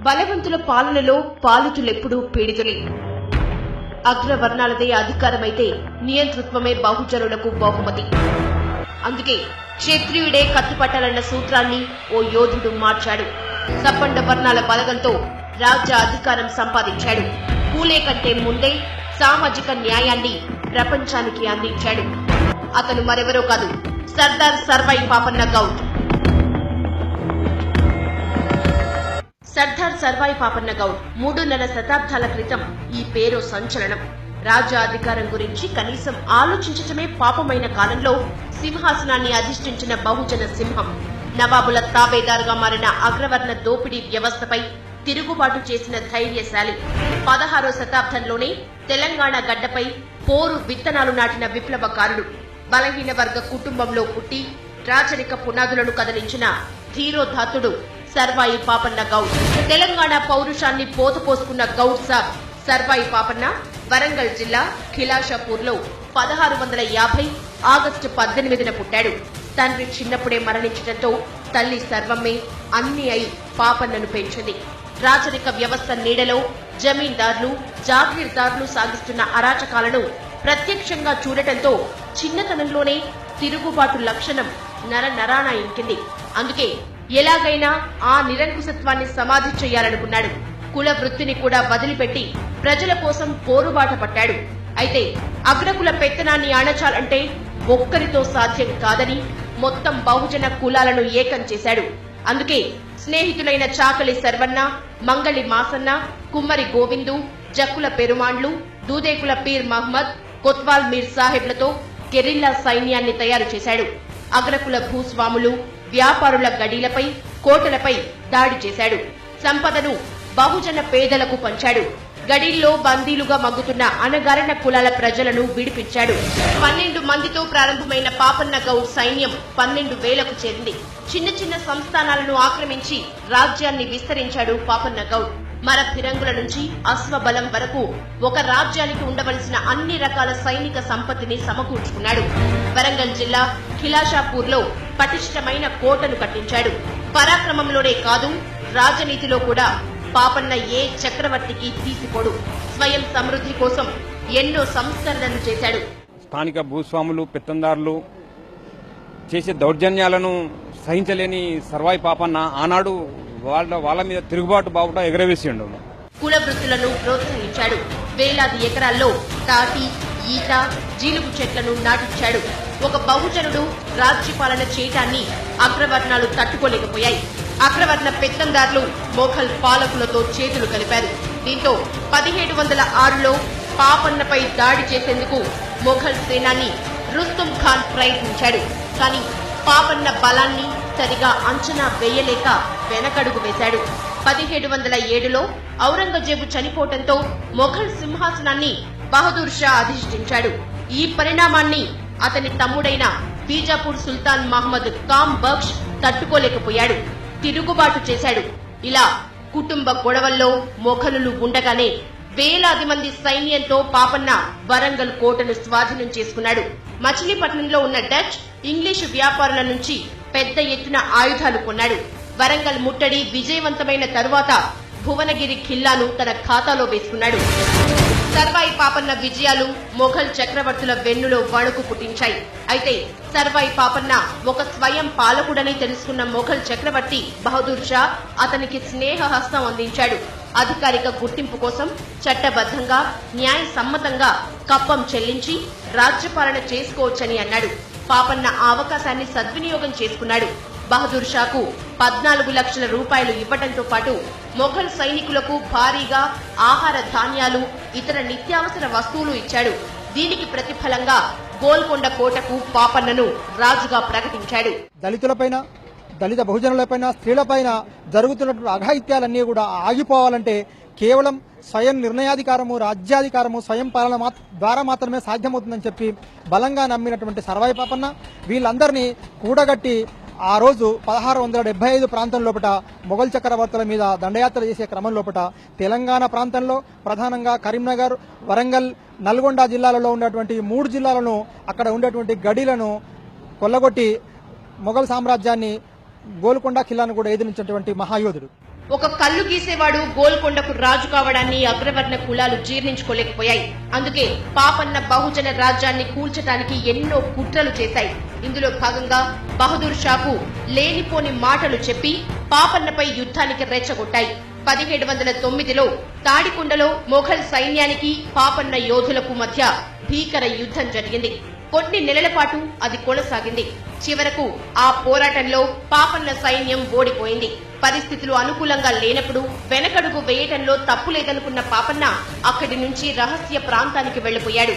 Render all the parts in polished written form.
బలవంతుల పాలనలో పాలితులెప్పుడూ పీడితులే. అగ్రవర్ణాలదే అధికారమైతే నియంతృత్వమే బహుజనులకు బహుమతి. అందుకే క్షత్రియుడే కత్తిపట్టాలన్న సూత్రాన్ని ఓ యోధుడు మార్చాడు. సబ్బండ వర్ణాల బలగంతో రాజ్య అధికారం సంపాదించాడు. పూలే కంటే ముందే సామాజిక న్యాయాన్ని ప్రపంచానికి అందించాడు. అతను మరెవరో కాదు, సర్దార్ సర్వాయి పాపన్న గౌడ్. సర్దార్ సర్వాయి పాపన్న గౌడ్ 3.5 శతాబ్దాల క్రితం ఈ పేరు సంచలనం. రాజ్య అధికారం గురించి కనీసం ఆలోచించటమే పాపమైన కాలంలో సింహాసనాన్ని అధిష్ఠించిన బహుజన సింహం, నవాబుల తాబేదారుగా మారిన అగ్రవర్ణ దోపిడీ వ్యవస్థపై తిరుగుబాటు చేసిన ధైర్యశాలి, 16వ శతాబ్దంలోనే తెలంగాణ గడ్డపై పోరు విత్తనాలు నాటిన విప్లవకారుడు, బలహీన వర్గ కుటుంబంలో పుట్టి రాచరిక పునాదులను కదిలించిన ధీరోధాతుడు సర్వాయి పాపన్న గౌడ్. తెలంగాణ పౌరుషాన్ని పోతపోసుకున్న గౌడ్ సాబ్ సర్వాయి పాపన్న వరంగల్ జిల్లా ఖిలాషాపూర్లో 1650 ఆగస్టు 18న పుట్టాడు. తండ్రి చిన్నప్పుడే మరణించడంతో తల్లి సర్వమ్మే అన్ని అయి పాపన్నను పెంచింది. రాచరిక వ్యవస్థ నీడలో జమీందార్లు, జాగీర్దార్లు సాగిస్తున్న అరాచకాలను ప్రత్యక్షంగా చూడటంతో చిన్నతనంలోనే తిరుగుబాటు లక్షణం నరనరాన ఇంకింది. అందుకే ఎలాగైనా ఆ నిరంకుశత్వాన్ని సమాధి చేయాలనుకున్నాడు. కుల వృత్తిని కూడా వదిలిపెట్టి ప్రజల కోసం పోరుబాట పట్టాడు. అయితే అగ్రకుల పెత్తనాన్ని అణచాలంటే ఒక్కరితో సాధ్యం కాదని మొత్తం బహుజన కులాలను ఏకం చేశాడు. అందుకే స్నేహితులైన చాకలి సర్వన్న, మంగళి మాసన్న, కుమ్మరి గోవిందు, జక్కుల పెరుమాండ్లు, దూదేకుల పీర్ మహ్మద్, కొత్వాల్ మీర్ సాహెబ్లతో గెరిల్లా సైన్యాన్ని తయారు చేశాడు. అగ్రకుల భూస్వాములు, వ్యాపారుల గడీలపై, కోటలపై దాడి చేశాడు. సంపదను బహుజన పేదలకు పంచాడు. గడీల్లో బందీలుగా మగ్గుతున్న అణగారిన కులాల ప్రజలను విడిపించాడు. 12 మందితో ప్రారంభమైన పాపన్న గౌడ్ సైన్యం 12,000కు చేరింది. చిన్న చిన్న సంస్థానాలను ఆక్రమించి రాజ్యాన్ని విస్తరించాడు పాపన్న గౌడ్. మర ఫిరంగుల నుంచి అశ్వబలం వరకు ఒక రాజ్యానికి ఉండవలసిన అన్ని రకాల సైనిక సంపత్తిని సమకూర్చుకున్నాడు. వరంగల్ జిల్లా ఖిలాషాపూర్లో పటిష్టమైన కోటను కట్టించాడు. పరాక్రమంలోనే కాదు, రాజనీతిలో కూడా పాపన్న ఏ చక్రవర్తికి తీసిపోడు. స్వయం సమృద్ధి కోసం ఎన్నో సంస్కరణలు చేశాడు. స్థానిక భూస్వాములు, పెత్తందారులు చేసే దౌర్జన్యాలను సహించలేని సర్వాయి పాపన్న ఆనాడు వాళ్ళ మీద తిరుగుబాటు బావుట ఎగరవేసిండు. కుల వృత్తులను ప్రోత్సహించాడు. వేలాది ఎకరాల్లో తాటి, ఈత, జీలుగు చెట్లను నాటించాడు. ఒక బహుజనుడు రాజ్యపాలన చేయటాన్ని అగ్రవర్ణాలు తట్టుకోలేకపోయాయి. అగ్రవర్ణ పెత్తందారులు మొఘల్ పాలకులతో చేతులు కలిపారు. దీంతో 1706లో పాపన్నపై దాడి చేసేందుకు మొఘల్ సేనాని రుస్తుం ఖాన్ ప్రయత్నించాడు. కానీ పాపన్న బలాన్ని సరిగా అంచనా వేయలేక వెనకడుగు వేశాడు. 1707లో ఔరంగజేబు చనిపోవడంతో మొఘల్ సింహాసనాన్ని బహదూర్ షా అధిష్ఠించాడు. ఈ పరిణామాన్ని అతని తమ్ముడైన బీజాపూర్ సుల్తాన్ మహ్మద్ కామ్ బక్ష్ తట్టుకోలేకపోయాడు. తిరుగుబాటు చేశాడు. ఇలా కుటుంబ గొడవల్లో మొఘలులు ఉండగానే వేలాది మంది సైన్యంతో పాపన్న వరంగల్ కోటను స్వాధీనం చేసుకున్నాడు. మచిలీపట్నంలో ఉన్న డచ్, ఇంగ్లీషు వ్యాపారుల నుంచి పెద్ద ఎత్తున ఆయుధాలు కొన్నాడు. వరంగల్ ముట్టడి విజయవంతమైన తరువాత భువనగిరి ఖిల్లాను తన ఖాతాలో వేసుకున్నాడు. సర్వాయి పాపన్న విజయాలు మొఘల్ చక్రవర్తుల వెన్నులో వణుకు పుట్టించాయి. అయితే సర్వాయి పాపన్న ఒక స్వయం పాలకుడని తెలుసుకున్న మొఘల్ చక్రవర్తి బహదూర్ షా అతనికి స్నేహహస్తం అందించాడు. అధికారిక గుర్తింపు కోసం చట్టబద్ధంగా, న్యాయ సమ్మతంగా కప్పం చెల్లించి రాజ్యపాలన చేసుకోవచ్చని అన్నాడు. పాపన్న ఆ అవకాశాన్ని సద్వినియోగం చేసుకున్నాడు. బహదూర్ షాకు 14 లక్షల రూపాయలు ఇవ్వడంతో పాటు మొఘల్ సైనికులకు భారీగా ఆహార ధాన్యాలు, ఇతర నిత్యావసర వస్తువులు ఇచ్చాడు. దీనికి ప్రతిఫలంగా గోల్కొండ కోటకు పాపన్నను రాజుగా ప్రకటించాడు. దళితులపైన, దళిత బహుజనులపైన, స్త్రీలపైన జరుగుతున్నటువంటి అఘాయిత్యాలన్నీ కూడా ఆగిపోవాలంటే కేవలం స్వయం నిర్ణయాధికారము, రాజ్యాధికారము, స్వయం పాలన ద్వారా మాత్రమే సాధ్యమవుతుందని చెప్పి బలంగా నమ్మినటువంటి సర్వాయి పాపన్న వీళ్ళందరినీ కూడగట్టి ఆ రోజు 1675 ప్రాంతం లోపల మొఘల్ చక్రవర్తుల మీద దండయాత్ర చేసే క్రమం లోపల తెలంగాణ ప్రాంతంలో ప్రధానంగా కరీంనగర్, వరంగల్, నల్గొండ జిల్లాలలో ఉన్నటువంటి 3 జిల్లాలను, అక్కడ ఉండేటువంటి గడీలను కొల్లగొట్టి మొఘల్ సామ్రాజ్యాన్ని, గోల్కొండ ఖిల్లాను కూడా ఎదిరించినటువంటి మహాయోధుడు. ఒక కళ్ళు గీసేవాడు గోల్కొండకు రాజు కావడాన్ని అగ్రవర్ణ కులాలు జీర్ణించుకోలేకపోయాయి. అందుకే పాపన్న బహుజన రాజ్యాన్ని కూల్చడానికి ఎన్నో కుట్రలు చేశాయి. ఇందులో భాగంగా బహదూర్ షాకు లేనిపోని మాటలు చెప్పి పాపన్నపై యుద్ధానికి రెచ్చగొట్టాయి. 1709లో తాడికొండలో మొఘల్ సైన్యానికి పాపన్న యోధులకు మధ్య భీకర యుద్ధం జరిగింది. కొన్ని నెలల పాటు అది కొనసాగింది. చివరకు ఆ పోరాటంలో పాపన్న సైన్యం ఓడిపోయింది. పరిస్థితులు అనుకూలంగా లేనప్పుడు వెనకడుగు వేయటంలో తప్పులేదనుకున్న పాపన్న అక్కడి నుంచి రహస్య ప్రాంతానికి వెళ్లిపోయాడు.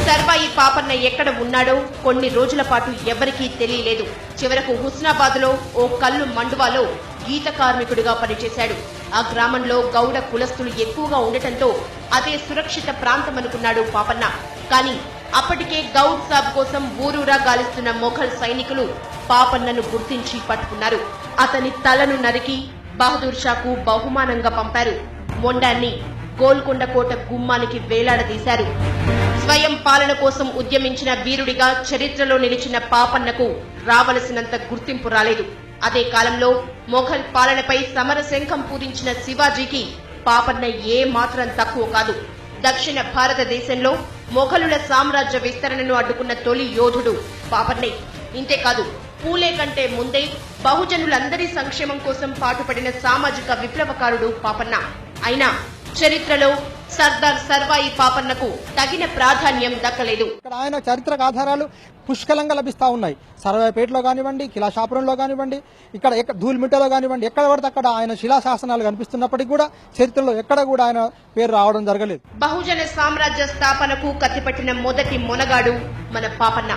సర్వాయి పాపన్న ఎక్కడ ఉన్నాడో కొన్ని రోజుల పాటు ఎవరికీ తెలియలేదు. చివరకు హుస్నాబాద్లో ఓ కల్లు మండువాలో గీత కార్మికుడిగా పనిచేశాడు. ఆ గ్రామంలో గౌడ కులస్తులు ఎక్కువగా ఉండటంతో అదే సురక్షిత ప్రాంతమనుకున్నాడు పాపన్న. కానీ అప్పటికే గౌడ్ సాబ్ కోసం ఊరూరా గాలిస్తున్న మొఘల్ సైనికులు పాపన్నను గుర్తించి పట్టుకున్నారు. అతని తలను నరికి బహదూర్ షాకు బహుమానంగా పంపారు. మొండాన్ని గోల్కొండ కోట గుమ్మానికి వేలాడదీశారు. స్వయం పాలన కోసం ఉద్యమించిన వీరుడిగా చరిత్రలో నిలిచిన పాపన్నకు రావలసినంత గుర్తింపు రాలేదు. అదే కాలంలో మొఘల్ పాలనపై సమర శంఖం పూరించిన శివాజీకి పాపన్న ఏ మాత్రం తక్కువ కాదు. దక్షిణ భారతదేశంలో మొఘలుల సామ్రాజ్య విస్తరణను అడ్డుకున్న తొలి యోధుడు పాపన్నే. ఇంతేకాదు, పూలే కంటే ముందే బహుజనులందరి సంక్షేమం కోసం పాటుపడిన సామాజిక విప్లవకారుడు పాపన్న. అయినా చరిత్రలో సర్దార్ సర్వాయి పాపన్నకు తగిన ప్రాధాన్యం దక్కలేదు. ఇక్కడ ఆయన చారిత్రక ఆధారాలు పుష్కలంగా లభిస్తా ఉన్నాయి. సర్వేపేటలో కానివ్వండి, కిలాషాపురంలో కానివ్వండి, ఇక్కడ ధూల్మిట్టలో కానివ్వండి, ఎక్కడ పడితే అక్కడ ఆయన శిలాశాసనాలు కనిపిస్తున్నప్పటికీ కూడా చరిత్రలో ఎక్కడ కూడా ఆయన పేరు రావడం జరగలేదు. బహుజన సామ్రాజ్య స్థాపనకు కత్తిపట్టిన మొదటి మొనగాడు మన పాపన్న.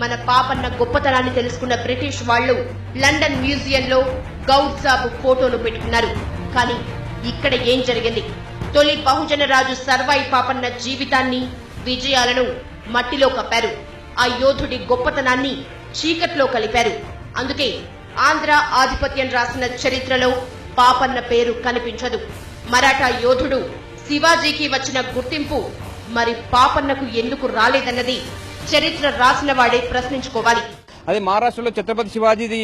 మన పాపన్న గొప్పతనాన్ని తెలుసుకున్న బ్రిటిష్ వాళ్లు లండన్ మ్యూజియంలో గౌడ్ సాబ్ ఫోటోను పెట్టుకున్నారు. కానీ ఇక్కడ ఏం జరిగింది? తొలి బహుజన రాజు సర్వాయి పాపన్న జీవితాన్ని, విజయాలను మట్టిలో కప్పారు. ఆ యోధుడి గొప్పతనాన్ని చీకట్లో కలిపారు. అందుకే ఆంధ్ర ఆధిపత్యం రాసిన చరిత్రలో పాపన్న పేరు కనిపించదు. మరాఠా యోధుడు శివాజీకి వచ్చిన గుర్తింపు మరి పాపన్నకు ఎందుకు రాలేదన్నది చరిత్ర రాసిన వాడే ప్రశ్నించుకోవాలి. అదే మహారాష్ట్రలో ఛత్రపతి శివాజీది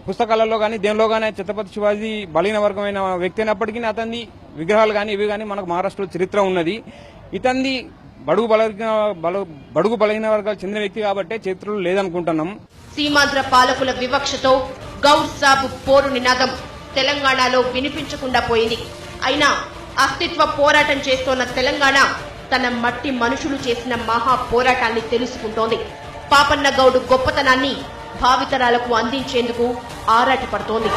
పుస్తకాలలో కానీ దేనిలో కానీ ఛత్రపతి శివాజీ బలహీన వర్గమైన వ్యక్తి అయినప్పటికీ అతన్ని విగ్రహాలు కానీ ఇవి కానీ మనకు మహారాష్ట్రలో చరిత్ర ఉన్నది. ఇతన్ని బడుగు బలహీన వర్గాలు చెందిన వ్యక్తి కాబట్టి చరిత్రలో లేదనుకుంటున్నాం. సీమాంధ్ర పాలకుల వివక్షతో గౌడ్ సాబ్ పోరు నినాదం తెలంగాణలో వినిపించకుండా పోయింది. అయినా అస్తిత్వ పోరాటం చేస్తోన్న తెలంగాణ తన మట్టి మనుషులు చేసిన మహా పోరాటాన్ని తెలుసుకుంటోంది. పాపన్న గౌడ్ గొప్పతనాన్ని భావితరాలకు అందించేందుకు ఆరాటపడుతోంది.